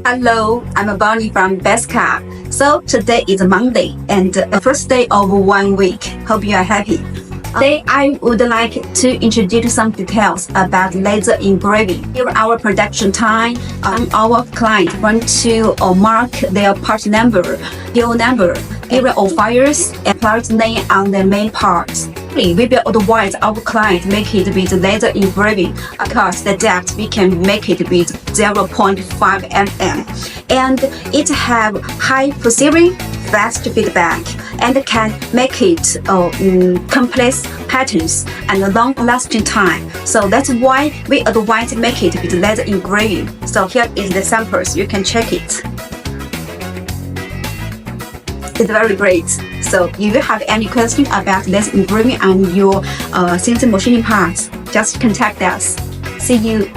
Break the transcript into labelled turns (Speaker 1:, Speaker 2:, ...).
Speaker 1: Hello, I'm Bonnie from Beska. So today is Monday and the first day of 1 week. Hope you are happy. Today I would like to introduce some details about laser engraving. Here our production time. Our client want to mark their part number, PO number, area of fires, and part name on the main parts. We will advise our client make it with laser engraving because the depth we can make it with 0.5 mm, and it have high precision, fast feedback, and can make it complex patterns and long-lasting time. So that's why we advise make it with laser engraving. So here is the samples. You can check it. It's very great. So if you have any question about laser engraving and your CNC machining parts, just contact us. See you.